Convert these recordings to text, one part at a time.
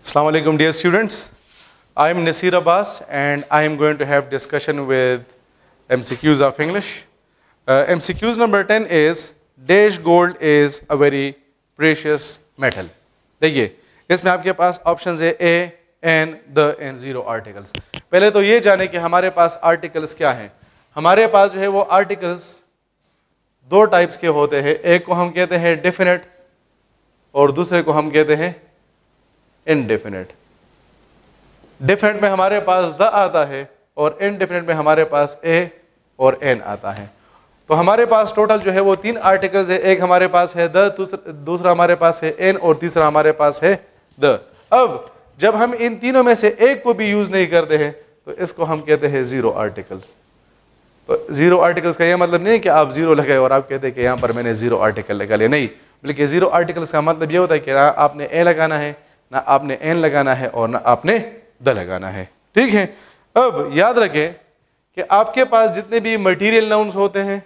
Assalamu alaikum dear students. I am Nasir Abbas and I am going to have discussion with MCQs of English. MCQs number 10 is dash gold is a very precious metal. देखिए इसमें आपके पास options है A, N, the and zero articles. पहले तो ये जाने कि हमारे पास आर्टिकल्स क्या हैं. हमारे पास जो है वो आर्टिकल्स दो टाइप्स के होते हैं. एक को हम कहते हैं डेफिनेट और दूसरे को हम कहते हैं इनडेफिनेट. डेफिनेट में हमारे पास द आता है और इनडेफिनेट में हमारे पास ए और एन आता है. तो हमारे पास टोटल जो है वो तीन आर्टिकल्स है. एक हमारे पास है द, दूसरा हमारे पास है एन और तीसरा हमारे पास है द. अब जब हम इन तीनों में से एक को भी यूज नहीं करते हैं तो इसको हम कहते हैं जीरो आर्टिकल्स. तो जीरो आर्टिकल्स का यह मतलब नहीं कि आप जीरो लगाए और आप कहते हैं कि यहाँ पर मैंने जीरो आर्टिकल लगा लिया. नहीं, बल्कि जीरो आर्टिकल्स का मतलब ये होता है कि ना आपने ए लगाना है, ना आपने एन लगाना है और ना आपने द लगाना है. ठीक है. अब याद रखें कि आपके पास जितने भी मटेरियल नाउन्स होते हैं,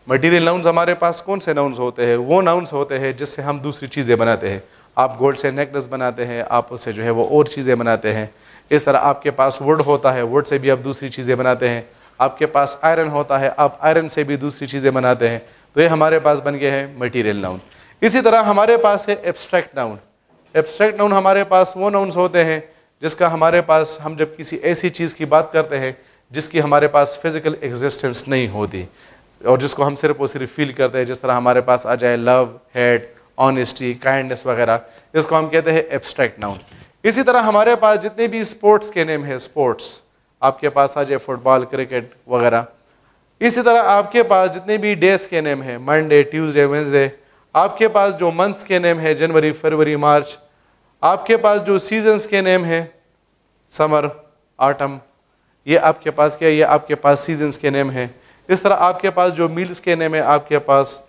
मटेरियल नाउन्स हमारे पास कौन से नाउन्स होते हैं? वो नाउन्स होते हैं जिससे हम दूसरी चीज़ें बनाते हैं. आप गोल्ड से नेकलेस बनाते हैं, आप उससे जो है वो और चीज़ें बनाते हैं. इस तरह आपके पास वुड होता है, वुड से भी आप दूसरी चीज़ें बनाते हैं. आपके पास आयरन होता है, आप आयरन से भी दूसरी चीज़ें बनाते हैं. तो ये हमारे पास बन गए हैं मटेरियल नाउन. इसी तरह हमारे पास है एब्स्ट्रैक्ट नाउन. एब्स्ट्रैक्ट नाउन हमारे पास वो नाउन्स होते हैं जिसका हमारे पास, हम जब किसी ऐसी चीज़ की बात करते हैं जिसकी हमारे पास फिजिकल एग्जिस्टेंस नहीं होती और जिसको हम सिर्फ और सिर्फ फील करते हैं. जिस तरह हमारे पास आ जाए लव, हेट, ऑनेस्टी, काइंडनेस वगैरह, इसको हम कहते हैं एब्स्ट्रैक्ट नाउन. इसी तरह हमारे पास जितने भी स्पोर्ट्स के नेम है, स्पोर्ट्स आपके पास आ जाए फुटबॉल, क्रिकेट वगैरह. इसी तरह आपके पास जितने भी डेज के नेम है, मंडे, ट्यूसडे, वेंसडे. आपके पास जो मंथ्स के नेम है, जनवरी, फरवरी, मार्च. आपके पास जो सीजन्स के नेम है, समर, ऑटम, ये आपके पास क्या है? ये आपके पास सीजन्स के नेम है. इस तरह आपके पास जो मील्स के नेम है, आपके पास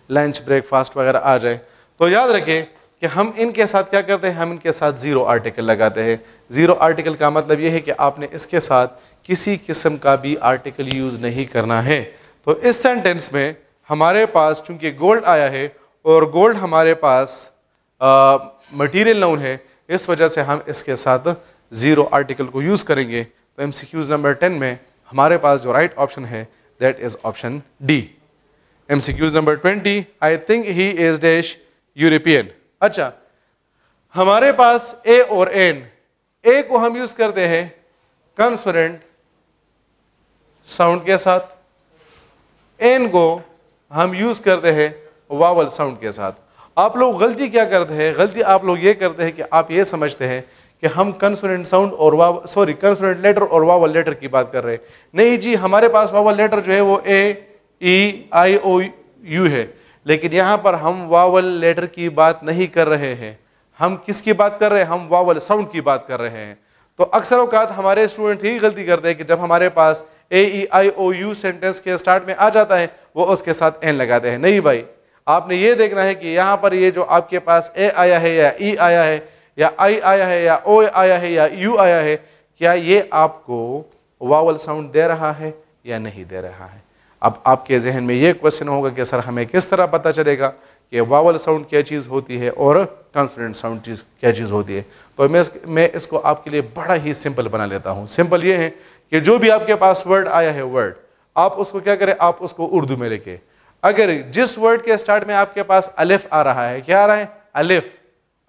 लंच, ब्रेकफास्ट वगैरह आ जाए. तो याद रखें कि हम इनके साथ क्या करते हैं? हम इनके साथ जीरो आर्टिकल लगाते हैं. जीरो आर्टिकल का मतलब ये है कि आपने इसके साथ किसी किस्म का भी आर्टिकल यूज़ नहीं करना है. तो इस सेंटेंस में हमारे पास चूंकि गोल्ड आया है और गोल्ड हमारे पास मटेरियल नाउन है, इस वजह से हम इसके साथ जीरो आर्टिकल को यूज़ करेंगे. तो एमसीक्यूज नंबर 10 में हमारे पास जो राइट ऑप्शन है that is option D. MCQs number 20, I think he is dash European. अच्छा, हमारे पास ए और एन. ए को हम यूज करते हैं कंसोनेंट साउंड के साथ, एन को हम यूज करते हैं वावल साउंड के साथ. आप लोग गलती क्या करते हैं? गलती आप लोग ये करते हैं कि आप ये समझते हैं कि हम कंसोनेंट साउंड और कंसोनेंट लेटर और वावल लेटर की बात कर रहे हैं. नहीं जी, हमारे पास वावल लेटर जो है वो ए, ई, आई, ओ, यू है. लेकिन यहाँ पर हम वावल लेटर की बात नहीं कर रहे हैं. हम किसकी बात कर रहे हैं? हम वावल साउंड की बात कर रहे हैं. तो अक्सर औकात हमारे स्टूडेंट ही गलती करते हैं कि जब हमारे पास ए, ई, आई, ओ, यू सेंटेंस के स्टार्ट में आ जाता है वो उसके साथ एन लगाते हैं. नहीं भाई, आपने ये देखना है कि यहाँ पर ये जो आपके पास ए आया है या ई आया है या आई आया है या ओ आया है या यू आया है, क्या ये आपको वावल साउंड दे रहा है या नहीं दे रहा है? अब आपके जहन में ये क्वेश्चन होगा कि सर हमें किस तरह पता चलेगा कि वावल साउंड क्या चीज़ होती है और कॉन्सोनेंट साउंड क्या चीज़ होती है? तो मैं इसको आपके लिए बड़ा ही सिंपल बना लेता हूँ. सिंपल ये है कि जो भी आपके पास वर्ड आया है, वर्ड आप उसको क्या करें? आप उसको उर्दू में लिखे. अगर जिस वर्ड के स्टार्ट में आपके पास अलिफ आ रहा है, क्या आ रहा है? अलिफ,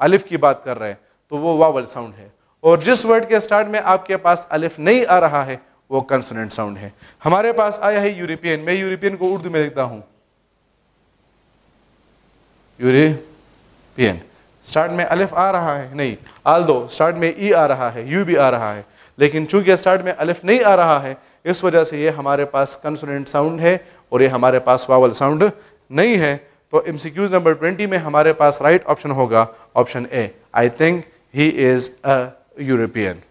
अलिफ की बात कर रहे हैं, तो वो वावल साउंड है. और जिस वर्ड के स्टार्ट में आपके पास अलिफ नहीं आ रहा है वो कंसोनेंट साउंड है. हमारे पास आया है यूरोपियन. मैं यूरोपियन को उर्दू में लिखता हूं यूरोपियन. स्टार्ट में अलिफ आ रहा है? नहीं. आल्दो स्टार्ट में ई आ रहा है, यू भी आ रहा है, लेकिन चूंकि स्टार्ट में अलिफ नहीं आ रहा है इस वजह से ये हमारे पास कंसोनेंट साउंड है और ये हमारे पास वावल साउंड नहीं है. तो एमसीक्यूज नंबर 20 में हमारे पास राइट ऑप्शन होगा option A. I think he is a European.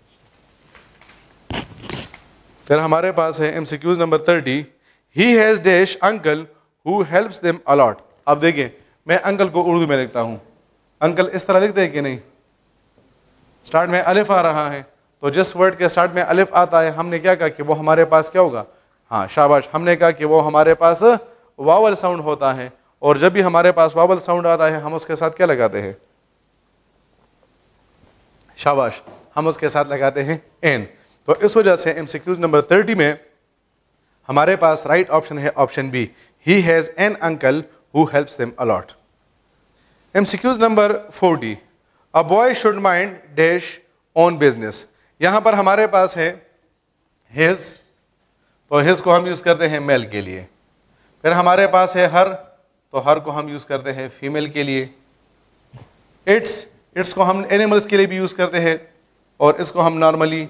फिर हमारे पास है MCQs number 30, he has dash uncle who helps them allot. अब देखिए, मैं अंकल को उर्दू में लिखता हूं. अंकल इस तरह लिखते हैं कि नहीं? स्टार्ट में अलिफ आ रहा है, तो जिस वर्ड के स्टार्ट में अलिफ आता है हमने क्या कहा कि वो हमारे पास क्या होगा? हाँ शाबाश, हमने कहा कि वो हमारे पास वावल साउंड होता है. और जब भी हमारे पास वावल साउंड आता है हम उसके साथ क्या लगाते हैं, शाबाश, हम उसके साथ लगाते हैं एन। तो इस वजह से एमसीक्यूज नंबर 30 में हमारे पास राइट ऑप्शन है option B, he has an uncle who helps him a lot. MCQs number 40, a boy should mind dash on business. यहाँ पर हमारे पास है हिज, तो हिज को हम यूज़ करते हैं मेल के लिए। फिर हमारे पास है हर, तो हर को हम यूज़ करते हैं फीमेल के लिए। इट्स को हम एनिमल्स के लिए भी यूज़ करते हैं, और इसको हम नॉर्मली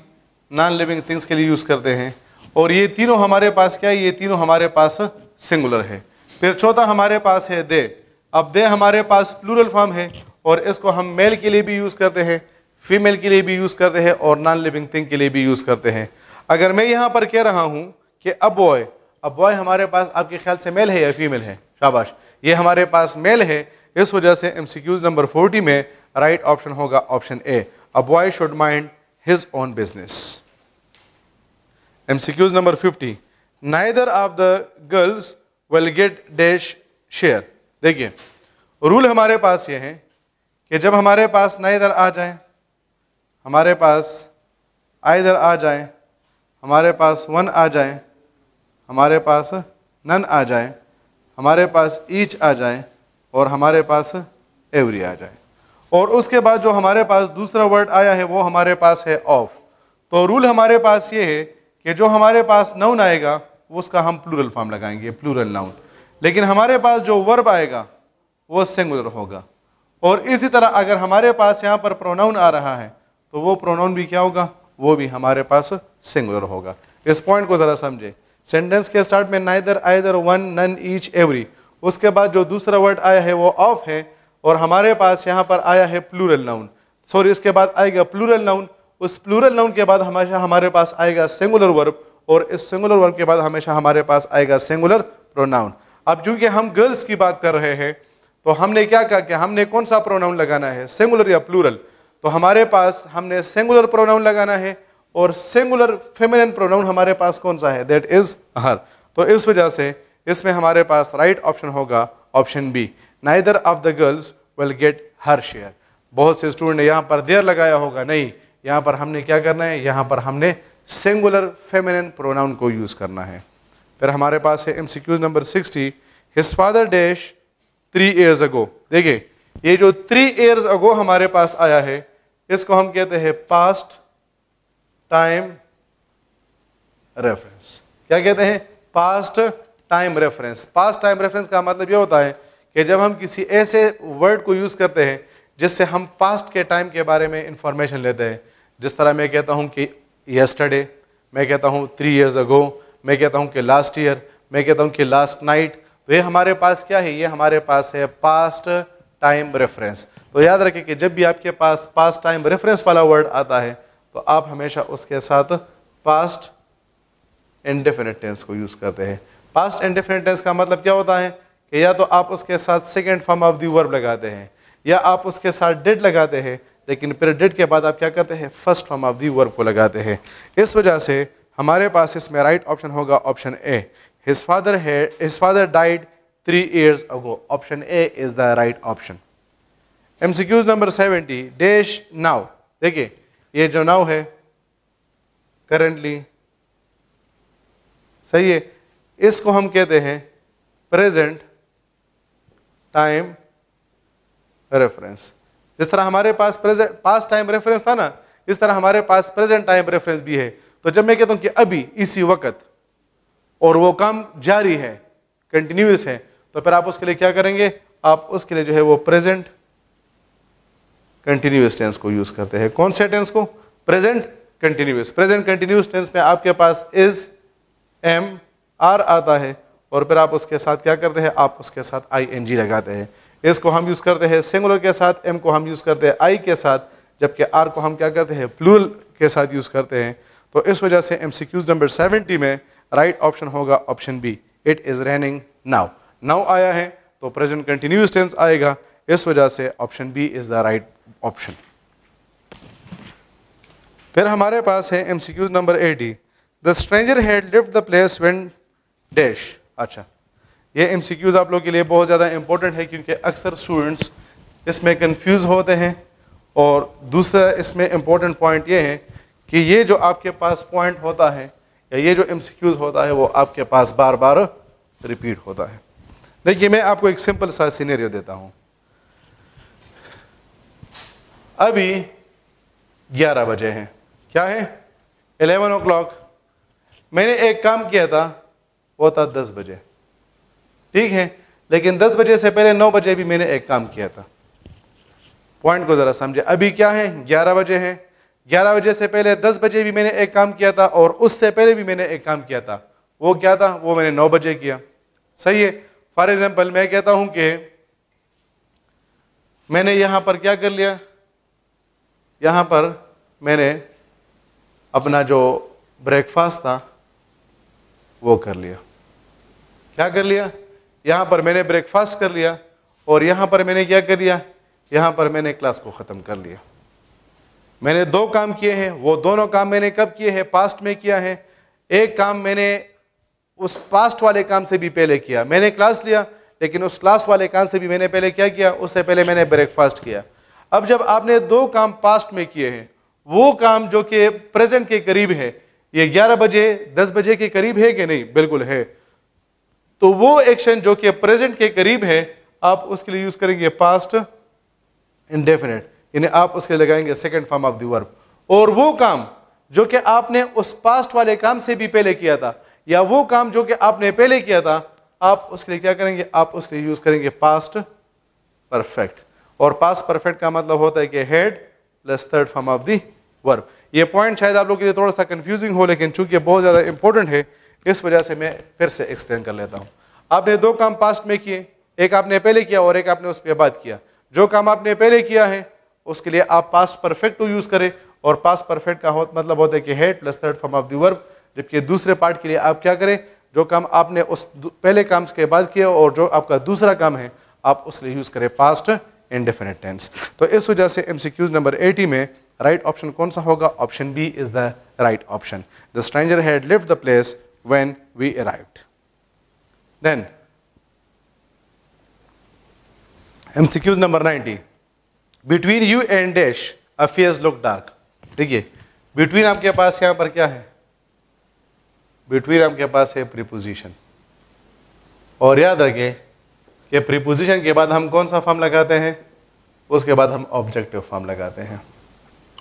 नॉन लिविंग थिंग्स के लिए यूज़ करते हैं। और ये तीनों हमारे पास क्या है, ये तीनों हमारे पास सिंगुलर है। फिर चौथा हमारे पास है दे। अब दे हमारे पास प्लूरल फॉर्म है, और इसको हम मेल के लिए भी यूज़ करते हैं, फीमेल के लिए भी यूज़ करते हैं, और नॉन लिविंग थिंग के लिए भी यूज़ करते हैं। अगर मैं यहाँ पर कह रहा हूँ कि अब बॉय हमारे पास आपके ख्याल से मेल है या फीमेल है, शाबाश, ये हमारे पास मेल है। इस वजह से एमसीक्यूज नंबर 40 में राइट ऑप्शन होगा option A, a boy should mind his own business. MCQs number 50, neither of the girls will gate dash share. देखिए रूल हमारे पास ये है कि जब हमारे पास नाइदर आ जाए, हमारे पास आइदर आ जाए, हमारे पास वन आ जाए, हमारे पास नन आ जाए, हमारे पास ईच आ जाए, और हमारे पास एवरी आ जाए, और उसके बाद जो हमारे पास दूसरा वर्ड आया है वो हमारे पास है ऑफ। तो रूल हमारे पास ये है कि जो हमारे पास नाउन आएगा उसका हम प्लूरल फॉर्म लगाएंगे, प्लूरल नाउन, लेकिन हमारे पास जो वर्ब आएगा वो सिंगुलर होगा। और इसी तरह अगर हमारे पास यहाँ पर प्रोनाउन आ रहा है तो वो प्रोनाउन भी क्या होगा, वो भी हमारे पास सिंगुलर होगा। इस पॉइंट को ज़रा समझे। सेंटेंस के स्टार्ट में neither, either, one, none, each, every, उसके बाद जो दूसरा वर्ड आया है वो ऑफ है, और हमारे पास यहाँ पर आया है प्लूरल नाउन, सॉरी इसके बाद आएगा प्लूरल नाउन, उस प्लूरल नाउन के बाद हमेशा हमारे पास आएगा सिंगुलर वर्ब, और इस सिंगुलर वर्ब के बाद हमेशा हमारे पास आएगा सिंगुलर प्रोनाउन। अब चूंकि हम गर्ल्स की बात कर रहे हैं तो हमने क्या कहा कि हमने कौन सा प्रोनाउन लगाना है, सिंगुलर या प्लूरल। तो हमारे पास हमने सिंगुलर प्रोनाउन लगाना है, और सिंगुलर फेमिनिन प्रोनाउन हमारे पास कौन सा है, दैट इज हर। तो इस वजह से इसमें हमारे पास राइट ऑप्शन होगा option B, neither of the girls will get her share. बहुत से स्टूडेंट ने यहाँ पर देयर लगाया होगा, नहीं, यहाँ पर हमने क्या करना है, यहाँ पर हमने सिंगुलर फेमिनिन प्रोनाउन को यूज़ करना है। फिर हमारे पास है MCQs number 60, his father dash 3 years ago। देखिए ये जो 3 years ago हमारे पास आया है इसको हम कहते हैं पास्ट टाइम रेफरेंस। क्या कहते हैं, past time reference. Past time reference का मतलब यह होता है कि जब हम किसी ऐसे वर्ड को यूज़ करते हैं जिससे हम पास्ट के टाइम के बारे में इंफॉर्मेशन लेते हैं। जिस तरह मैं कहता हूँ कि यस्टरडे, मैं कहता हूँ 3 years ago, मैं कहता हूँ कि लास्ट ईयर, मैं कहता हूँ कि लास्ट नाइट। तो ये हमारे पास क्या है, ये हमारे पास है पास्ट टाइम रेफरेंस। तो याद रखें कि जब भी आपके पास पास्ट टाइम रेफरेंस वाला वर्ड आता है तो आप हमेशा उसके साथ पास्ट इंडेफिनिट टेंस को यूज़ करते हैं। पास्ट इंडेफिनिट टेंस का मतलब क्या होता है कि या तो आप उसके साथ second form of the verb लगाते हैं, या आप उसके साथ डिड लगाते हैं, लेकिन फिर डिड के बाद आप क्या करते हैं, first form of the verb को लगाते हैं। इस वजह से हमारे पास इसमें राइट ऑप्शन होगा option A, his father died 3 years ago। Option A is the right option. MCQs number 70, dash now. देखिए ये जो नाउ है करेंटली, सही है, इसको हम कहते हैं प्रेजेंट टाइम रेफरेंस। जिस तरह हमारे पास प्रेजेंट पास्ट टाइम रेफरेंस था ना, इस तरह हमारे पास प्रेजेंट टाइम रेफरेंस भी है। तो जब मैं कहता हूं कि अभी, इसी वक्त, और वो काम जारी है, कंटिन्यूस है, तो फिर आप उसके लिए क्या करेंगे, आप उसके लिए जो है वो प्रेजेंट कंटिन्यूस टेंस को यूज करते हैं। कौन से टेंस को, present continuous. Present continuous tense में आपके पास इज, एम, आर आता है, और फिर आप उसके साथ क्या करते हैं, आप उसके साथ ING लगाते हैं। इसको हम यूज करते हैं सिंगुलर के साथ, एम को हम यूज करते हैं आई के साथ, जबकि आर को हम क्या करते हैं, प्लूरल के साथ यूज करते हैं। तो इस वजह से एमसीक्यूज नंबर 70 में राइट ऑप्शन होगा option B, it is raining now. Now आया है तो प्रेजेंट कंटिन्यूस टेंस आएगा, इस वजह से option B is the right option. फिर हमारे पास है MCQs number 80, the stranger had lift the place when dash. अच्छा, ये MCQs आप लोग के लिए बहुत ज़्यादा इंपॉर्टेंट है क्योंकि अक्सर स्टूडेंट्स इसमें कंफ्यूज होते हैं। और दूसरा इसमें इम्पोर्टेंट पॉइंट ये है कि ये जो आपके पास पॉइंट होता है या ये जो MCQs होता है वो आपके पास बार बार रिपीट होता है। देखिए मैं आपको एक सिंपल सा सिनेरियो देता हूँ। अभी 11 बजे हैं, क्या है 11 o'clock। मैंने एक काम किया था वो था 10 बजे, ठीक है, लेकिन 10 बजे से पहले 9 बजे भी मैंने एक काम किया था। पॉइंट को ज़रा समझे, अभी क्या है 11 बजे है, 11 बजे से पहले 10 बजे भी मैंने एक काम किया था और उससे पहले भी मैंने एक काम किया था। वो क्या था? वो मैंने 9 बजे किया, सही है। फॉर एग्जाम्पल मैं कहता हूं कि मैंने यहां पर क्या कर लिया, यहां पर मैंने अपना जो ब्रेकफास्ट था वो कर लिया। क्या कर लिया? यहां पर मैंने ब्रेकफास्ट कर लिया और यहां पर मैंने क्या कर लिया, यहां पर मैंने क्लास को ख़त्म कर लिया। मैंने 2 काम किए हैं, वो दोनों काम मैंने कब किए हैं? पास्ट में किया है। एक काम मैंने उस पास्ट वाले काम से भी पहले किया, मैंने क्लास लिया, लेकिन उस क्लास वाले काम से भी मैंने पहले क्या किया? उससे पहले मैंने ब्रेकफास्ट किया। अब जब आपने 2 काम पास्ट में किए हैं, वो काम जो कि प्रेजेंट के करीब है, ये 11 बजे 10 बजे के करीब है कि नहीं? बिल्कुल है। तो वो एक्शन जो कि प्रेजेंट के करीब है आप उसके लिए यूज करेंगे पास्ट इंडेफिनिट, यानी आप उसके लगाएंगे second form of the verb. और वो काम जो कि आपने उस पास्ट वाले काम से भी पहले किया था या वो काम जो कि आपने पहले किया था, आप उसके लिए क्या करेंगे? आप उसके लिए यूज करेंगे पास्ट परफेक्ट। और पास्ट परफेक्ट का मतलब होता है कि head plus third form of the verb. ये पॉइंट शायद आप लोगों के लिए थोड़ा सा कंफ्यूजिंग हो, लेकिन चूंकि बहुत ज़्यादा इंपॉर्टेंट है इस वजह से मैं फिर से एक्सप्लेन कर लेता हूँ। आपने 2 काम पास्ट में किए, एक आपने पहले किया और एक आपने उसके बाद किया। जो काम आपने पहले किया है उसके लिए आप पास्ट परफेक्ट को यूज करें और पास्ट परफेक्ट का मतलब होता है कि head plus third form of the verb. जबकि दूसरे पार्ट के लिए आप क्या करें? जो काम आपने उस पहले काम के बाद किया और जो आपका दूसरा काम है आप उसके लिए यूज करें पास्ट इंडेफिनिट टेंस। तो इस वजह से MCQs नंबर 80 में राइट ऑप्शन कौन सा होगा? Option B is the right option. The stranger had left the place when we arrived. Then MCQs number 90, between you and dash affairs look dark. देखिए between आपके पास यहां पर क्या है? बिटवीन आपके पास है प्रीपोजिशन। और याद रखें कि प्रीपोजिशन के बाद हम कौन सा फॉर्म लगाते हैं? उसके बाद हम ऑब्जेक्टिव फॉर्म लगाते हैं।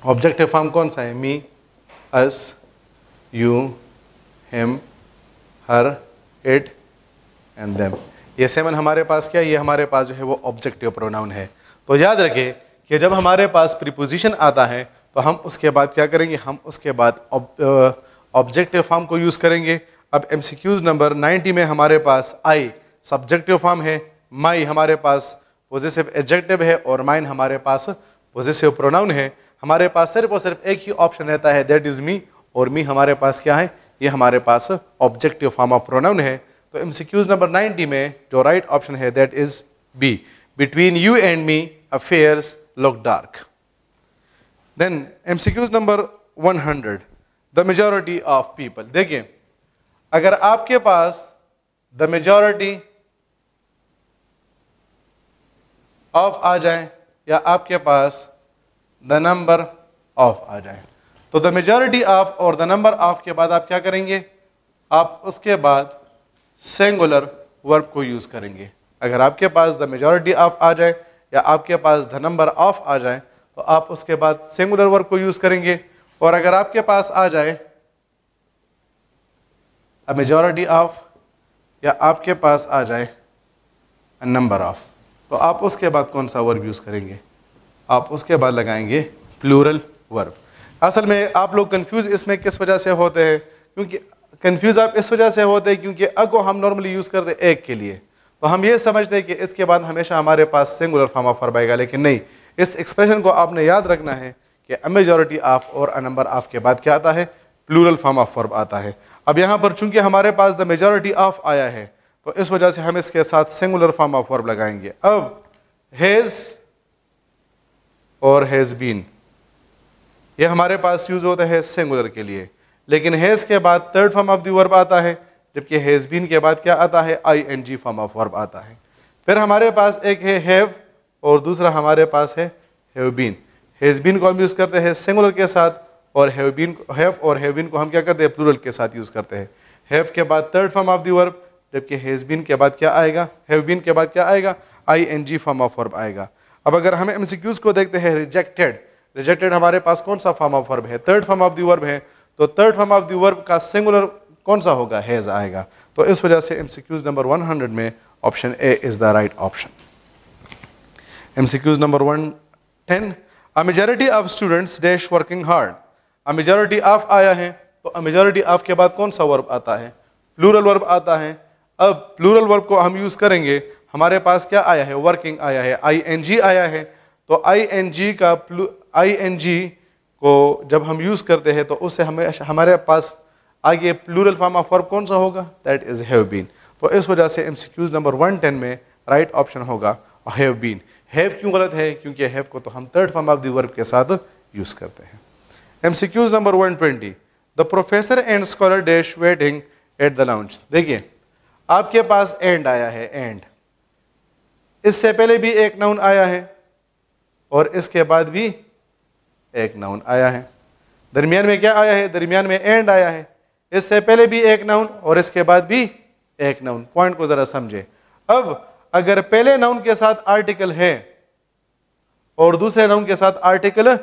ऑब्जेक्टिव फॉर्म कौन सा है? Me, us, you, him, her, it and them. ये 7 हमारे पास क्या है? ये हमारे पास जो है वो ऑब्जेक्टिव प्रोनाउन है। तो याद रखें कि जब हमारे पास प्रीपोजिशन आता है तो हम उसके बाद क्या करेंगे? हम उसके बाद ऑब्जेक्टिव फॉर्म को यूज़ करेंगे। अब MCQs नंबर 90 में हमारे पास आई सब्जेक्टिव फॉर्म है, माई हमारे पास पोजेसिव एडजेक्टिव है और माइन हमारे पास पोजेसिव प्रोनाउन है। हमारे पास सिर्फ और सिर्फ एक ही ऑप्शन रहता है, दैट इज़ मी। और मी हमारे पास क्या है? ये हमारे पास ऑब्जेक्टिव फॉर्म ऑफ प्रोनाउन है। तो MCQs नंबर 90 में जो राइट ऑप्शन है that is B, between you and me affairs look dark. Then MCQs number 100, the majority of people. देखिए अगर आपके पास द मेजॉरिटी ऑफ आ जाए या आपके पास द नंबर ऑफ आ जाए, तो द मेजॉरिटी ऑफ और द नंबर ऑफ के बाद आप क्या करेंगे? आप उसके बाद सिंगुलर वर्ब को यूज करेंगे। अगर आपके पास द मेजॉरिटी ऑफ आ जाए या आपके पास द नंबर ऑफ आ जाए तो आप उसके बाद सिंगुलर वर्ब को यूज करेंगे। और अगर आपके पास आ जाए अ मेजॉरिटी ऑफ या आपके पास आ जाए अ नंबर ऑफ, तो आप उसके बाद कौन सा वर्ब यूज करेंगे? आप उसके बाद लगाएंगे प्लूरल वर्ब। असल में आप लोग कंफ्यूज इसमें किस वजह से होते हैं? क्योंकि कंफ्यूज आप इस वजह से होते हैं क्योंकि अ को हम नॉर्मली यूज करते हैं एक के लिए, तो हम ये समझते हैं कि इसके बाद हमेशा हमारे पास सिंगुलर फॉर्म ऑफ वर्ब आएगा, लेकिन नहीं। इस एक्सप्रेशन को आपने याद रखना है कि अ मेजॉरिटी ऑफ और अ नंबर ऑफ के बाद क्या आता है? प्लूरल फॉर्म ऑफ वर्ब आता है। अब यहाँ पर चूंकि हमारे पास द मेजॉरिटी ऑफ आया है तो इस वजह से हम इसके साथ सिंगुलर फॉर्म ऑफ वर्ब लगाएंगे। अब हैज और हैज बीन ये हमारे पास यूज होता है सिंगुलर के लिए, लेकिन हैज के बाद third form of the verb आता है जबकि हैज़ बीन के बाद क्या आता है, ING फॉर्म ऑफ वर्ब आता है। फिर हमारे पास एक है हैव और दूसरा हमारे पास है हैव बीन। हैज़ बीन को हम यूज़ करते हैं सिंगुलर के साथ और हैव और हैव बीन को हम क्या करते हैं, प्लूरल के साथ यूज़ करते हैं। हैव के बाद third form of the verb, जबकि हैज़ बीन के बाद क्या आएगा, हैव बीन के बाद क्या आएगा, ING फॉर्म ऑफ वर्ब आएगा। अब अगर हम MCQs को देखते हैं, रिजेक्टेड, रिजेक्टेड हमारे पास कौन सा फॉर्म ऑफ वर्ब है, third form of the verb है, तो third form of the verb का सिंगुलर कौन सा होगा, हैज़ आएगा। तो इस वजह से MCQs नंबर 100 में option A is the right option. MCQs number 110, a majority of students dash working hard. A majority of आया है तो अ मेजॉरिटी ऑफ के बाद कौन सा वर्ब आता है, प्लूरल वर्ब आता है। अब प्लूरल वर्ब को हम यूज़ करेंगे, हमारे पास क्या आया है, वर्किंग आया है, ING आया है, तो ING को जब हम यूज़ करते हैं तो उससे हमें हमारे पास आगे प्लूरल फॉर्म ऑफ वर्ब कौन सा होगा, दैट इज़ हैव बीन। तो इस वजह से MCQs नंबर 110 में राइट ऑप्शन होगा हैव बीन। हैव क्यों गलत है, क्योंकि हैव को तो हम third form of the verb के साथ यूज़ करते हैं। MCQs number 120, the professor and scholar dash waiting at the lounge. देखिए आपके पास एंड आया है, एंड, इससे पहले भी एक नाउन आया है और इसके बाद भी एक नाउन आया है। दरमियान में क्या आया है, दरमियान में एंड आया है, इससे पहले भी एक नाउन और इसके बाद भी एक नाउन। पॉइंट को जरा समझे। अब अगर पहले नाउन के साथ आर्टिकल है और दूसरे नाउन के साथ आर्टिकल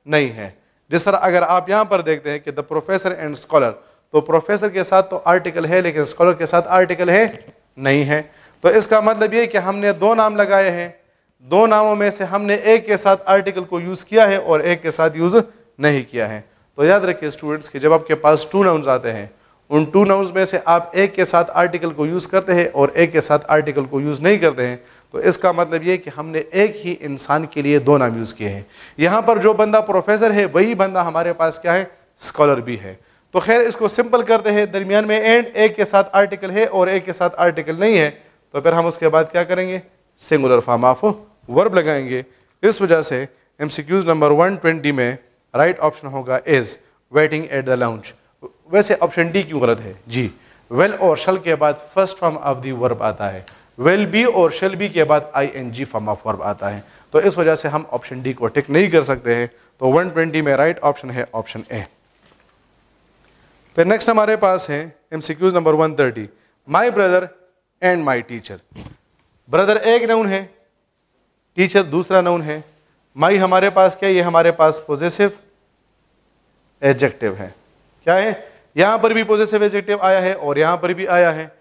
नहीं है, जिस तरह अगर आप यहां पर देखते हैं कि द प्रोफेसर एंड स्कॉलर, तो प्रोफेसर के साथ तो आर्टिकल है लेकिन स्कॉलर के साथ आर्टिकल है नहीं है। तो इसका मतलब ये कि हमने दो नाम लगाए हैं, दो नामों में से हमने एक के साथ आर्टिकल को यूज़ किया है और एक के साथ यूज़ नहीं किया है। तो याद रखिए स्टूडेंट्स कि जब आपके पास टू नाउन्स आते हैं, उन टू नाउन्स में से आप एक के साथ आर्टिकल को यूज़ करते हैं और एक के साथ आर्टिकल को यूज़ नहीं करते हैं, तो इसका मतलब ये कि हमने एक ही इंसान के लिए दो नाम यूज़ किए हैं। यहाँ पर जो बंदा प्रोफेसर है वही बंदा हमारे पास क्या है, स्कॉलर भी है। तो खैर इसको सिंपल करते हैं, दरमियान में एंड, एक के साथ आर्टिकल है और एक के साथ आर्टिकल नहीं है, तो फिर हम उसके बाद क्या करेंगे, सिंगुलर फॉर्म ऑफ वर्ब लगाएंगे। इस वजह से MCQs नंबर 120 में राइट ऑप्शन होगा is waiting at the lounge. वैसे ऑप्शन डी क्यों गलत है जी, वेल और शल के बाद first form of the verb आता है, वेल बी और शल बी के बाद ING फॉर्म ऑफ वर्ब आता है, तो इस वजह से हम ऑप्शन डी को टिक नहीं कर सकते हैं। तो 120 में राइट ऑप्शन है ऑप्शन ए। फिर नेक्स्ट हमारे पास है MCQs number 130, my brother and my teacher. Brother एक नाउन है, टीचर दूसरा नाउन है। माई हमारे पास क्या है, ये हमारे पास पॉजेसिव एडजेक्टिव है। क्या है, यहां पर भी पॉजेसिव एडजेक्टिव आया है और यहां पर भी आया है,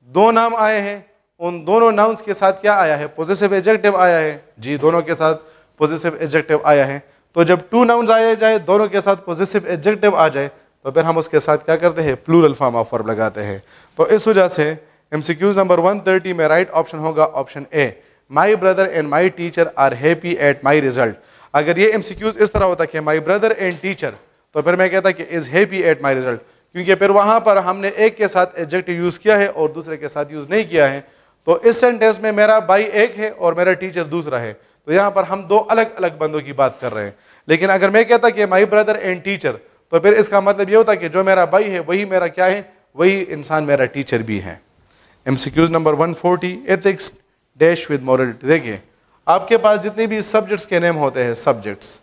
दो नाम आए हैं, उन दोनों नाउन्स के साथ क्या आया है, पॉजेसिव एडजेक्टिव आया है जी, दोनों के साथ पॉजेसिव एडजेक्टिव आया है। तो जब टू नाउन्स आए जाए, दोनों के साथ पॉजेसिव एडजेक्टिव आ जाए, तो फिर हम उसके साथ क्या करते हैं, प्लूरल फॉर्म ऑफ वर्ब लगाते हैं। तो इस वजह से MCQs नंबर 130 में राइट ऑप्शन होगा option A, my brother and my teacher are happy at my result. अगर ये MCQs इस तरह होता कि माई ब्रदर एंड टीचर, तो फिर मैं कहता कि is happy at my result, क्योंकि फिर वहां पर हमने एक के साथ एडजेक्टिव यूज किया है और दूसरे के साथ यूज नहीं किया है। तो इस सेंटेंस में मेरा भाई एक है और मेरा टीचर दूसरा है, तो यहाँ पर हम दो अलग अलग बंदों की बात कर रहे हैं। लेकिन अगर मैं कहता कि माई ब्रदर एंड टीचर, तो फिर इसका मतलब ये होता कि जो मेरा भाई है वही मेरा क्या है, वही इंसान मेरा टीचर भी है। MCQs number 140, ethics dash with morality. देखिए आपके पास जितने भी सब्जेक्ट्स के नेम होते हैं, सब्जेक्ट्स,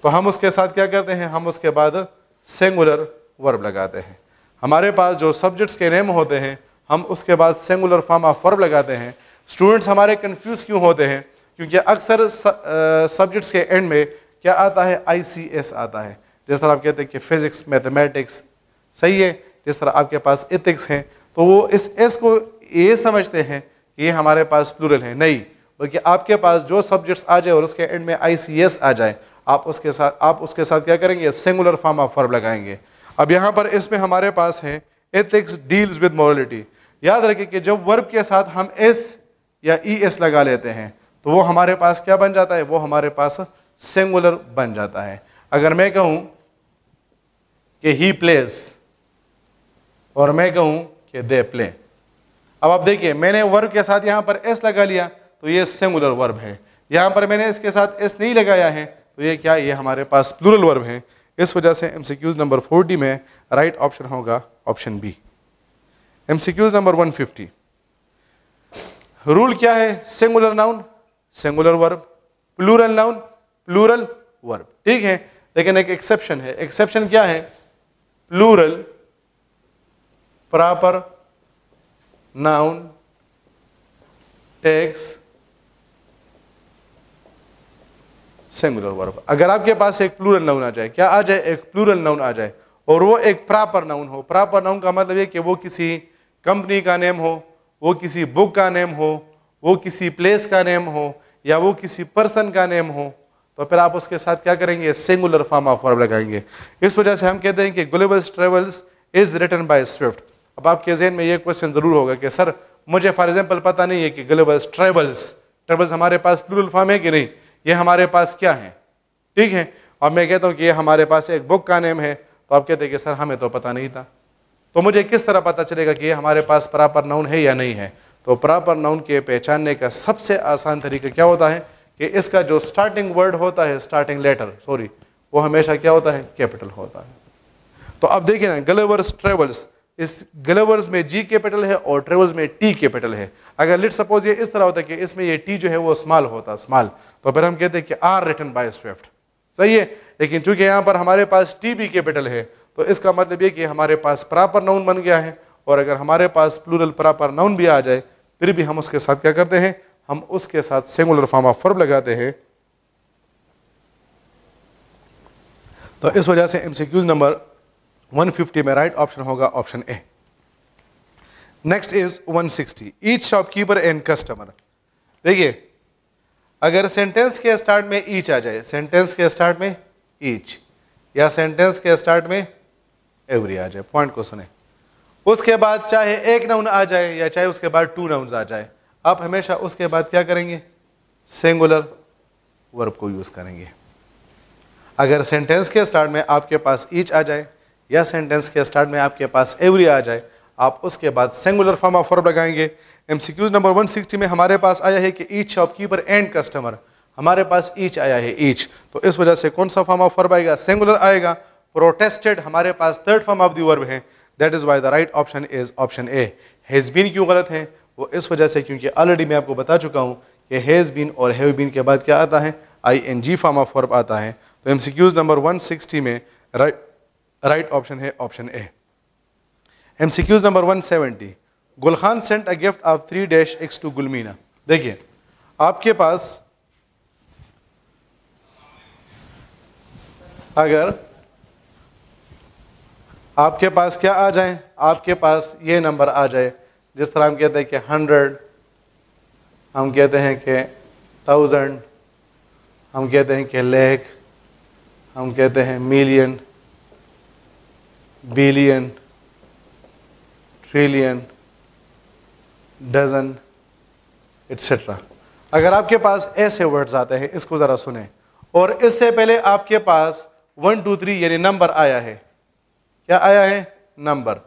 तो हम उसके साथ क्या करते हैं, हम उसके बाद सिंगुलर वर्ब लगाते हैं। हमारे पास जो सब्जेक्ट्स के नेम होते हैं हम उसके बाद सिंगुलर फॉर्म ऑफ वर्ब लगाते हैं। स्टूडेंट्स हमारे कंफ्यूज क्यों होते हैं, क्योंकि अक्सर सब्जेक्ट्स के एंड में क्या आता है, ICS आता है। जिस तरह आप कहते हैं कि फिजिक्स, मैथमेटिक्स, सही है, जिस तरह आपके पास एथिक्स हैं, तो वो इस एस को ये समझते हैं कि ये हमारे पास प्लूरल है, नहीं, बल्कि आपके पास जो सब्जेक्ट्स आ जाए और उसके एंड में ICS आ जाए, आप उसके साथ क्या करेंगे, सिंगुलर फॉर्म ऑफ वर्ब लगाएंगे। अब यहाँ पर इसमें हमारे पास है एथिक्स डील्स विद मॉरलिटी। याद रखिए कि जब वर्ब के साथ हम एस या ES लगा लेते हैं तो वो हमारे पास क्या बन जाता है, वो हमारे पास सिंगुलर बन जाता है। अगर मैं कहूँ कि ही प्लेज और मैं कहूँ कि दे प्ले, अब आप देखिए मैंने वर्ब के साथ यहाँ पर एस लगा लिया तो ये सिंगुलर वर्ब है, यहाँ पर मैंने इसके साथ एस नहीं लगाया है तो ये क्या, ये हमारे पास प्लूरल वर्ब है। इस वजह से MCQs नंबर 40 में राइट ऑप्शन होगा option B. MCQs number 150। Rule क्या है? Singular noun singular verb, plural noun plural verb, ठीक है। लेकिन एक एक्सेप्शन है। एक्सेप्शन क्या है? Plural proper noun takes singular verb. अगर आपके पास एक प्लूरल नाउन आ जाए, क्या आ जाए? एक प्लूरल नाउन आ जाए और वो एक प्रॉपर नाउन हो। प्रॉपर नाउन का मतलब ये कि वो किसी कंपनी का नेम हो, वो किसी बुक का नेम हो, वो किसी प्लेस का नेम हो, या वो किसी पर्सन का नेम हो, तो फिर आप उसके साथ क्या करेंगे? सिंगुलर फॉर्म ऑफ वर्ब लगाएंगे। इस वजह से हम कहते हैं कि Gulliver's Travels is written by Swift. अब आपके जहन में ये क्वेश्चन जरूर होगा कि सर मुझे फॉर एग्जांपल पता नहीं है कि गुलिवर्स ट्रेवल्स हमारे पास प्लूरल फॉर्म है कि नहीं, ये हमारे पास क्या है, ठीक है। और मैं कहता हूँ कि ये हमारे पास एक बुक का नेम है, तो आप कहते हैं कि सर हमें तो पता नहीं था, तो मुझे किस तरह पता चलेगा कि ये हमारे पास प्रॉपर नाउन है या नहीं है? तो प्रॉपर नाउन के पहचानने का सबसे आसान तरीका क्या होता है कि इसका जो स्टार्टिंग वर्ड होता है, स्टार्टिंग लेटर सॉरी, वो हमेशा क्या होता है? कैपिटल होता है। तो अब देखिए ना, गलिवर्स ट्रेवल्स, इस गलिवर्स में जी कैपिटल है और ट्रेवल्स में टी कैपिटल है। अगर लेट सपोज ये इस तरह होता है कि इसमें ये टी जो है वो स्मॉल होता, स्मॉल, तो फिर हम कहते हैं कि आर रिटन बाय स्विफ्ट, सही है। लेकिन चूंकि यहाँ पर हमारे पास टी भी कैपिटल है, तो इसका मतलब ये कि हमारे पास प्रॉपर नाउन बन गया है। और अगर हमारे पास प्लूरल प्रॉपर नाउन भी आ जाए, फिर भी हम उसके साथ क्या करते हैं? हम उसके साथ सिंगुलर फॉर्म ऑफ वर्ब लगाते हैं। तो इस वजह से MCQs नंबर 150 में राइट ऑप्शन होगा option A. Next is 160, each shopkeeper and customer. देखिए, अगर सेंटेंस के स्टार्ट में ईच आ जाए, सेंटेंस के स्टार्ट में ईच या सेंटेंस के स्टार्ट में एवरी आ जाए, पॉइंट को सुने, उसके बाद चाहे एक नाउन आ जाए या चाहे उसके बाद टू नाउन्स आ जाए, आप हमेशा उसके बाद क्या करेंगे? सिंगुलर वर्ब को यूज करेंगे। अगर सेंटेंस के स्टार्ट में आपके पास ईच आ जाए या सेंटेंस के स्टार्ट में आपके पास एवरी आ जाए, आप उसके बाद सिंगुलर फॉर्म ऑफ वर्ब लगाएंगे। MCQs नंबर 160 में हमारे पास आया है कि ईच शॉपकीपर एंड कस्टमर, हमारे पास ईच आया है, ईच, तो इस वजह से कौन सा फॉर्म ऑफ वर्ब आएगा? सिंगुलर आएगा। प्रोटेस्टेड हमारे पास third form of the verb है, that is why the right option is option A. Has been क्यों गलत है? वो इस वजह से क्योंकि ऑलरेडी मैं आपको बता चुका हूँ कि हैज बीन और हैव बीन के बाद क्या आता है? ING फॉर्म ऑफ वर्ब आता है। तो MCQs नंबर 160 में राइट ऑप्शन है option A. MCQs number 170, Gulkhan sent a gift of 3-X to Gulmina. देखिए, आपके पास अगर आपके पास क्या आ जाए? आपके पास ये नंबर आ जाए, जिस तरह हम कहते हैं कि 100, हम कहते हैं कि 1000, हम कहते हैं कि लाख, हम कहते हैं million, billion, trillion, dozen, etcetera. अगर आपके पास ऐसे वर्ड्स आते हैं, इसको ज़रा सुने, और इससे पहले आपके पास 1 2 3 यानी नंबर आया है, क्या आया है? नंबर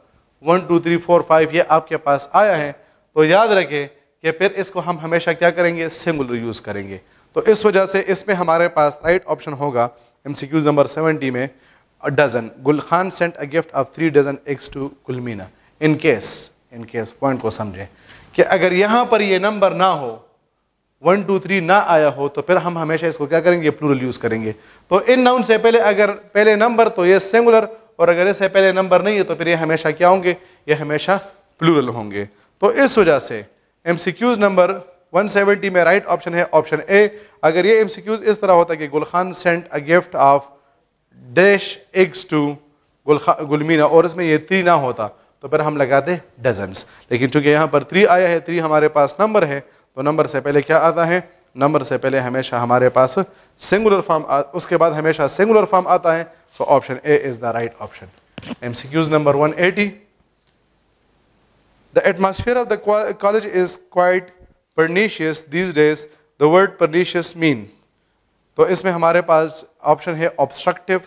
1 2 3 4 5 ये आपके पास आया है, तो याद रखें कि फिर इसको हम हमेशा क्या करेंगे? सिंगुलर यूज़ करेंगे। तो इस वजह से इसमें हमारे पास राइट ऑप्शन होगा MCQs नंबर 70 में dozen. Gulkhan sent a gift of 3-X to Gulmina. In case point को समझें कि अगर यहाँ पर ये नंबर ना हो, 1 2 3 ना आया हो, तो फिर हम हमेशा इसको क्या करेंगे? प्लूरल यूज़ करेंगे। तो इन नाउन से पहले अगर पहले नंबर, तो ये सिंगुलर, और अगर इससे पहले नंबर नहीं है तो फिर ये हमेशा क्या होंगे? ये हमेशा प्लूरल होंगे। तो इस वजह से MCQs नंबर 170 में राइट ऑप्शन है ऑप्शन ए। अगर ये MCQs इस तरह होता है कि Gulkhan sent a gift of -X to Gulmina और इसमें ये 3 ना होता, तो फिर हम लगाते डजन्स। लेकिन चूंकि यहाँ पर 3 आया है, 3 हमारे पास नंबर है, तो नंबर से पहले क्या आता है? नंबर से पहले हमेशा हमारे पास सिंगुलर फॉर्म, उसके बाद हमेशा सिंगुलर फॉर्म आता है। So option A is the right option. MCQs number 180, the atmosphere of the college is quite pernicious these days, the word pernicious mean, तो इसमें हमारे पास ऑप्शन है ऑब्स्ट्रक्टिव।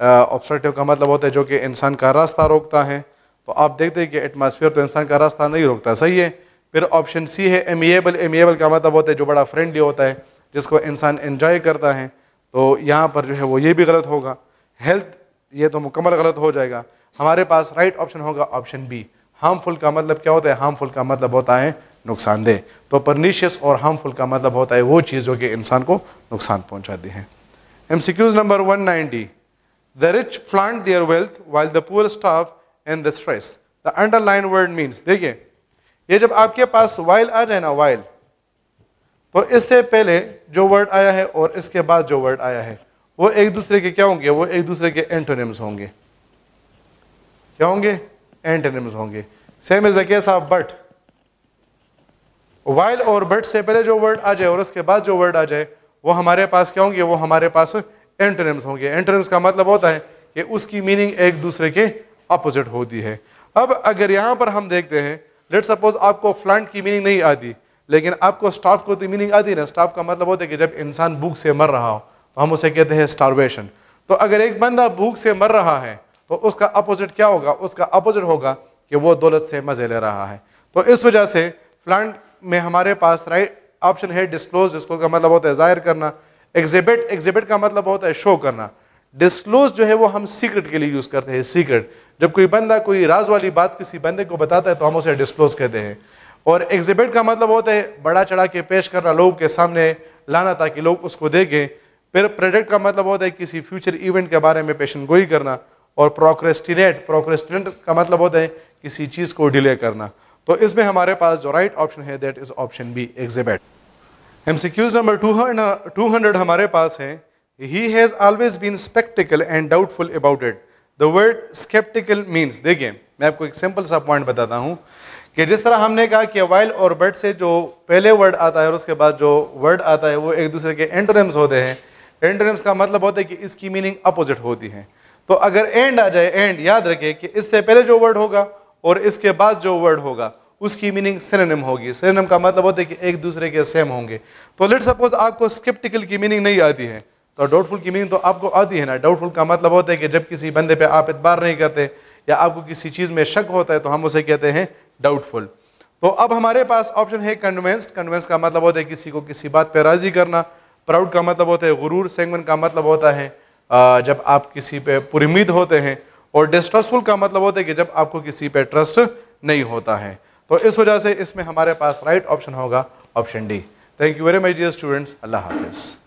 ऑब्स्ट्रक्टिव का मतलब होता है जो कि इंसान का रास्ता रोकता है। तो आप देखते हैं कि एटमॉस्फेयर तो इंसान का रास्ता नहीं रोकता, सही है। फिर ऑप्शन सी है एमिएबल। एमिएबल का मतलब होता है जो बड़ा फ्रेंडली होता है, जिसको इंसान एंजॉय करता है। तो यहाँ पर जो है वो ये भी गलत होगा। हेल्थ, ये तो मुकम्मल गलत हो जाएगा। हमारे पास राइट ऑप्शन होगा ऑप्शन बी, हार्मफुल का मतलब क्या होता है? हार्मफुल का मतलब होता है नुकसानदेह। तो परनीशियस और हार्मफुल का मतलब होता है वो चीज़ जो कि इंसान को नुकसान पहुंचाती है। MCQs number 190, the rich flaunt there wealth while the poor starve in the stress. The underline word means, देखिए ये जब आपके पास वाइल आ जाए ना, वाइल, तो इससे पहले जो वर्ड आया है और इसके बाद जो वर्ड आया है वो एक दूसरे के क्या होंगे? वो एक दूसरे के एंटोनिम्स होंगे। क्या होंगे? एंटोनिम्स होंगे। Same is the case of but. While और बट से पहले जो वर्ड आ जाए और उसके बाद जो वर्ड आ जाए वो हमारे पास क्या होंगे? वो हमारे पास एंटोनिम्स होंगे। एंटोनिम्स का मतलब होता है कि उसकी मीनिंग एक दूसरे के अपोजिट होती है। अब अगर यहाँ पर हम देखते हैं, लेट सपोज आपको फ्लॉन्ट की मीनिंग नहीं आती लेकिन आपको स्टार्व को तो मीनिंग आती है ना। स्टार्व का मतलब होता है कि जब इंसान भूख से मर रहा हो तो हम उसे कहते हैं स्टारवेशन। तो अगर एक बंदा भूख से मर रहा है तो उसका अपोजिट क्या होगा? उसका अपोजिट होगा कि वो दौलत से मजे ले रहा है। तो इस वजह से फ्लॉन्ट में हमारे पास राइट ऑप्शन है डिस्क्लोज। डिस्क्लोज का मतलब होता है जाहिर करना। एग्जिबिट, एग्जिबिट का मतलब होता है शो करना। डिस्क्लोज जो है वो हम सीक्रेट के लिए यूज करते हैं। सीक्रेट, जब कोई बंदा कोई राज वाली बात किसी बंदे को बताता है तो हम उसे डिस्क्लोज कहते हैं। और एग्जिबिट का मतलब होता है बड़ा चढ़ा के पेश करना, लोगों के सामने लाना ताकि लोग उसको देखें। फिर प्रेडिक्ट का मतलब होता है किसी फ्यूचर इवेंट के बारे में पेशन गोई करना। और प्रोक्रेस्टिनेट, प्रोक्रेस्टिनेट का मतलब होता है किसी चीज़ को डिले करना। तो इसमें हमारे पास जो राइट ऑप्शन है that is option B, exhibit. MCQs number 200 हमारे पास है, he has always been sceptical and doubtful about it. The word sceptical means, देखिए मैं आपको एक सिंपल सा पॉइंट बताता हूँ कि जिस तरह हमने कहा कि वाइल और बट से जो पहले वर्ड आता है और उसके बाद जो वर्ड आता है वो एक दूसरे के एंटोनिम्स होते हैं। एंटोनिम्स का मतलब होता है कि इसकी मीनिंग अपोजिट होती है। तो अगर एंड आ जाए, एंड याद रखिए कि इससे पहले जो वर्ड होगा और इसके बाद जो वर्ड होगा उसकी मीनिंग सिनोनिम होगी। सिनोनिम का मतलब होता है कि एक दूसरे के सेम होंगे। तो लेट सपोज आपको स्केप्टिकल की मीनिंग नहीं आती है तो डाउटफुल की मीनिंग तो आपको आती है ना। डाउटफुल का मतलब होता है कि जब किसी बंदे पे आप इतबार नहीं करते या आपको किसी चीज़ में शक होता है तो हम उसे कहते हैं डाउटफुल। तो अब हमारे पास ऑप्शन है कन्विंस्ड। कन्विंस का मतलब होता है किसी को किसी बात पे राजी करना। प्राउड का मतलब होता है गुरूर। सैंग्विन का मतलब होता है जब आप किसी पे पुरुम्मीद होते हैं। और डिस्ट्रस्टफुल का मतलब होता है कि जब आपको किसी पे ट्रस्ट नहीं होता है। तो इस वजह से इसमें हमारे पास राइट ऑप्शन होगा option D. Thank you very much dear students. अल्लाह हाफिज़।